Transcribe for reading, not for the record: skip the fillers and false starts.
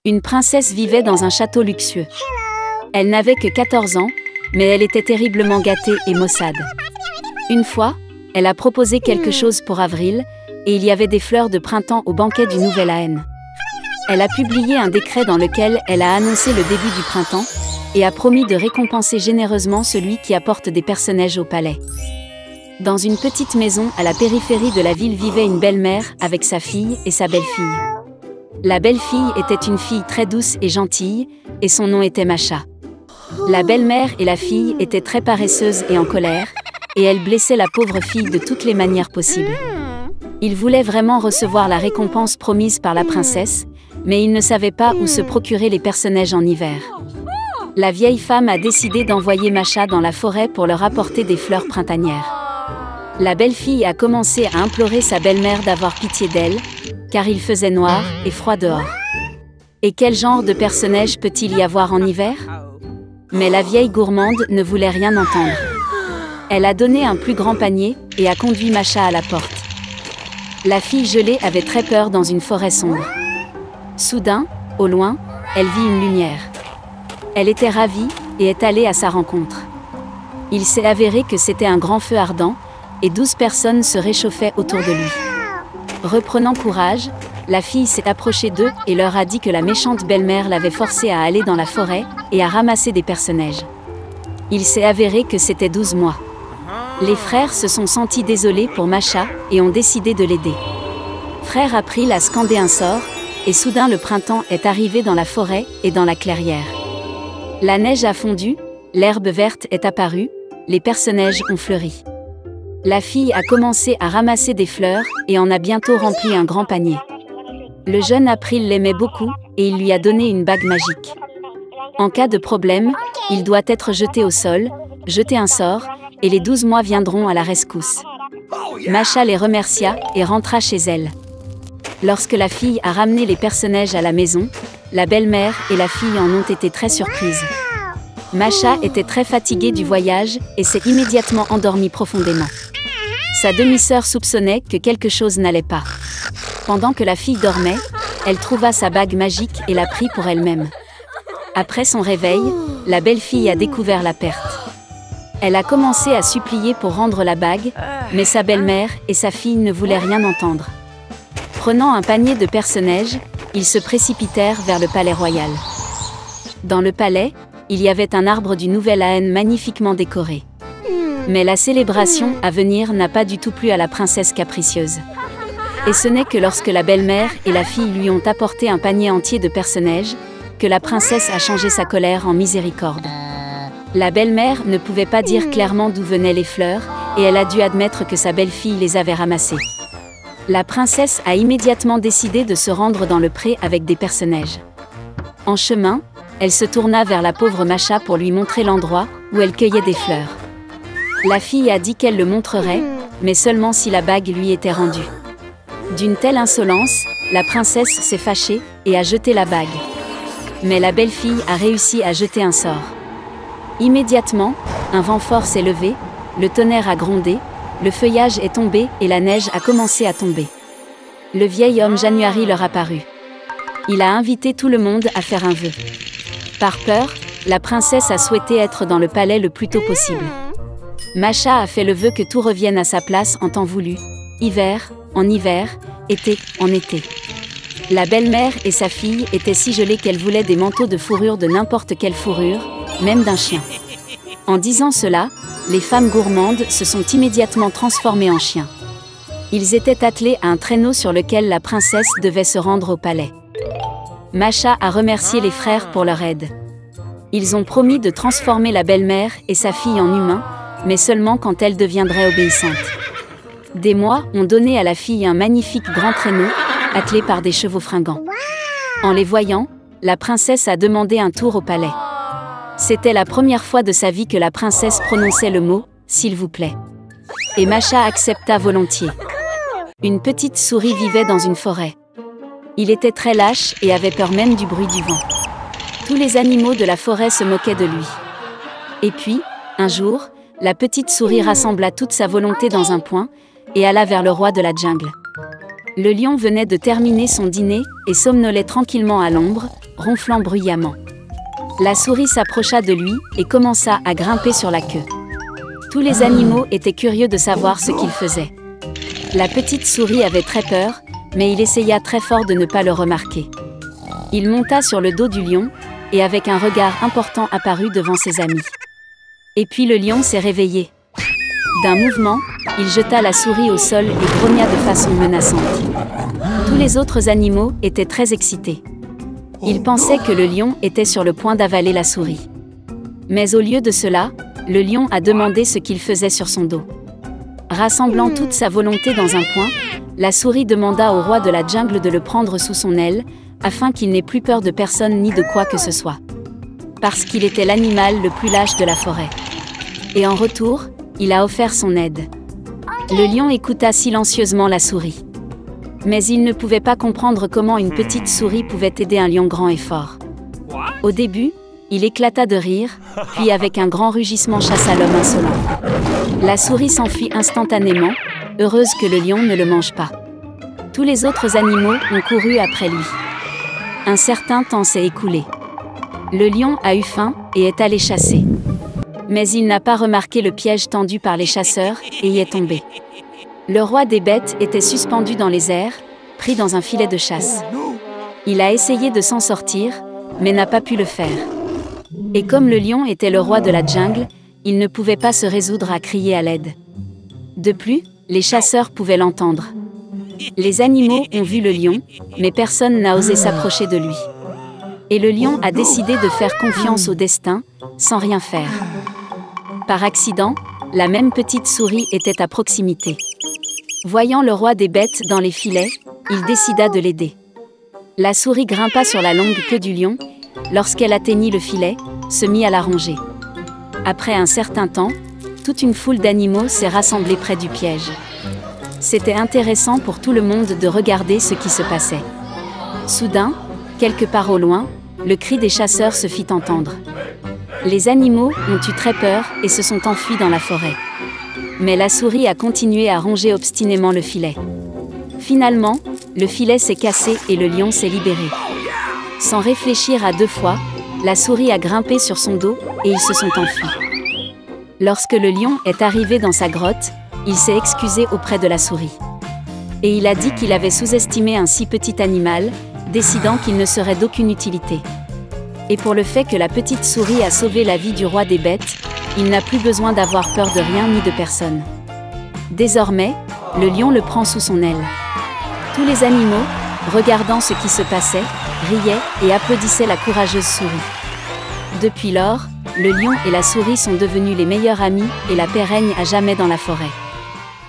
Une princesse vivait dans un château luxueux. Elle n'avait que 14 ans, mais elle était terriblement gâtée et maussade. Une fois, elle a proposé quelque chose pour Avril, et il y avait des fleurs de printemps au banquet du Nouvel Aen. Elle a publié un décret dans lequel elle a annoncé le début du printemps, et a promis de récompenser généreusement celui qui apporte des personnages au palais. Dans une petite maison à la périphérie de la ville vivait une belle-mère avec sa fille et sa belle-fille. La belle-fille était une fille très douce et gentille, et son nom était Masha. La belle-mère et la fille étaient très paresseuses et en colère, et elles blessaient la pauvre fille de toutes les manières possibles. Ils voulaient vraiment recevoir la récompense promise par la princesse, mais ils ne savaient pas où se procurer les personnages en hiver. La vieille femme a décidé d'envoyer Masha dans la forêt pour leur apporter des fleurs printanières. La belle-fille a commencé à implorer sa belle-mère d'avoir pitié d'elle, car il faisait noir et froid dehors. Et quel genre de personnage peut-il y avoir en hiver? Mais la vieille gourmande ne voulait rien entendre. Elle a donné un plus grand panier et a conduit Masha à la porte. La fille gelée avait très peur dans une forêt sombre. Soudain, au loin, elle vit une lumière. Elle était ravie et est allée à sa rencontre. Il s'est avéré que c'était un grand feu ardent, et 12 personnes se réchauffaient autour de lui. Reprenant courage, la fille s'est approchée d'eux et leur a dit que la méchante belle-mère l'avait forcée à aller dans la forêt et à ramasser des personnages. Il s'est avéré que c'était 12 mois. Les frères se sont sentis désolés pour Masha et ont décidé de l'aider. Frère April a scandé un sort, et soudain le printemps est arrivé dans la forêt et dans la clairière. La neige a fondu, l'herbe verte est apparue, les personnages ont fleuri. La fille a commencé à ramasser des fleurs et en a bientôt rempli un grand panier. Le jeune April l'aimait beaucoup et il lui a donné une bague magique. En cas de problème, il doit être jeté au sol, jeter un sort, et les 12 mois viendront à la rescousse. Masha les remercia et rentra chez elle. Lorsque la fille a ramené les personnages à la maison, la belle-mère et la fille en ont été très surprises. Masha était très fatiguée du voyage et s'est immédiatement endormie profondément. Sa demi-sœur soupçonnait que quelque chose n'allait pas. Pendant que la fille dormait, elle trouva sa bague magique et la prit pour elle-même. Après son réveil, la belle-fille a découvert la perte. Elle a commencé à supplier pour rendre la bague, mais sa belle-mère et sa fille ne voulaient rien entendre. Prenant un panier de personnages, ils se précipitèrent vers le palais royal. Dans le palais, il y avait un arbre du Nouvel Aen magnifiquement décoré. Mais la célébration à venir n'a pas du tout plu à la princesse capricieuse. Et ce n'est que lorsque la belle-mère et la fille lui ont apporté un panier entier de personnages, que la princesse a changé sa colère en miséricorde. La belle-mère ne pouvait pas dire clairement d'où venaient les fleurs, et elle a dû admettre que sa belle-fille les avait ramassées. La princesse a immédiatement décidé de se rendre dans le pré avec des personnages. En chemin, elle se tourna vers la pauvre Masha pour lui montrer l'endroit où elle cueillait des fleurs. La fille a dit qu'elle le montrerait, mais seulement si la bague lui était rendue. D'une telle insolence, la princesse s'est fâchée et a jeté la bague. Mais la belle-fille a réussi à jeter un sort. Immédiatement, un vent fort s'est levé, le tonnerre a grondé, le feuillage est tombé et la neige a commencé à tomber. Le vieil homme January leur apparut. Il a invité tout le monde à faire un vœu. Par peur, la princesse a souhaité être dans le palais le plus tôt possible. Masha a fait le vœu que tout revienne à sa place en temps voulu, hiver, en hiver, été, en été. La belle-mère et sa fille étaient si gelées qu'elles voulaient des manteaux de fourrure de n'importe quelle fourrure, même d'un chien. En disant cela, les femmes gourmandes se sont immédiatement transformées en chiens. Ils étaient attelés à un traîneau sur lequel la princesse devait se rendre au palais. Masha a remercié les frères pour leur aide. Ils ont promis de transformer la belle-mère et sa fille en humains, mais seulement quand elle deviendrait obéissante. Des mois ont donné à la fille un magnifique grand traîneau, attelé par des chevaux fringants. En les voyant, la princesse a demandé un tour au palais. C'était la première fois de sa vie que la princesse prononçait le mot « s'il vous plaît ». Et Masha accepta volontiers. Une petite souris vivait dans une forêt. Il était très lâche et avait peur même du bruit du vent. Tous les animaux de la forêt se moquaient de lui. Et puis, un jour, la petite souris rassembla toute sa volonté dans un point et alla vers le roi de la jungle. Le lion venait de terminer son dîner et somnolait tranquillement à l'ombre, ronflant bruyamment. La souris s'approcha de lui et commença à grimper sur la queue. Tous les animaux étaient curieux de savoir ce qu'il faisait. La petite souris avait très peur, mais il essaya très fort de ne pas le remarquer. Il monta sur le dos du lion, et avec un regard important apparut devant ses amis. Et puis le lion s'est réveillé. D'un mouvement, il jeta la souris au sol et grogna de façon menaçante. Tous les autres animaux étaient très excités. Ils pensaient que le lion était sur le point d'avaler la souris. Mais au lieu de cela, le lion a demandé ce qu'il faisait sur son dos. Rassemblant toute sa volonté dans un point, la souris demanda au roi de la jungle de le prendre sous son aile, afin qu'il n'ait plus peur de personne ni de quoi que ce soit. Parce qu'il était l'animal le plus lâche de la forêt. Et en retour, il a offert son aide. Le lion écouta silencieusement la souris. Mais il ne pouvait pas comprendre comment une petite souris pouvait aider un lion grand et fort. Au début, il éclata de rire, puis avec un grand rugissement chassa l'homme insolent. La souris s'enfuit instantanément, heureuse que le lion ne le mange pas. Tous les autres animaux ont couru après lui. Un certain temps s'est écoulé. Le lion a eu faim et est allé chasser. Mais il n'a pas remarqué le piège tendu par les chasseurs et y est tombé. Le roi des bêtes était suspendu dans les airs, pris dans un filet de chasse. Il a essayé de s'en sortir, mais n'a pas pu le faire. Et comme le lion était le roi de la jungle, il ne pouvait pas se résoudre à crier à l'aide. De plus, les chasseurs pouvaient l'entendre. Les animaux ont vu le lion, mais personne n'a osé s'approcher de lui. Et le lion a décidé de faire confiance au destin, sans rien faire. Par accident, la même petite souris était à proximité. Voyant le roi des bêtes dans les filets, il décida de l'aider. La souris grimpa sur la longue queue du lion, lorsqu'elle atteignit le filet, se mit à la ronger. Après un certain temps, toute une foule d'animaux s'est rassemblée près du piège. C'était intéressant pour tout le monde de regarder ce qui se passait. Soudain, quelque part au loin, le cri des chasseurs se fit entendre. Les animaux ont eu très peur et se sont enfuis dans la forêt. Mais la souris a continué à ronger obstinément le filet. Finalement, le filet s'est cassé et le lion s'est libéré. Sans réfléchir à deux fois, la souris a grimpé sur son dos et ils se sont enfuis. Lorsque le lion est arrivé dans sa grotte, il s'est excusé auprès de la souris. Et il a dit qu'il avait sous-estimé un si petit animal, décidant qu'il ne serait d'aucune utilité. Et pour le fait que la petite souris a sauvé la vie du roi des bêtes, il n'a plus besoin d'avoir peur de rien ni de personne. Désormais, le lion le prend sous son aile. Tous les animaux, regardant ce qui se passait, riaient et applaudissaient la courageuse souris. Depuis lors, le lion et la souris sont devenus les meilleurs amis et la paix règne à jamais dans la forêt.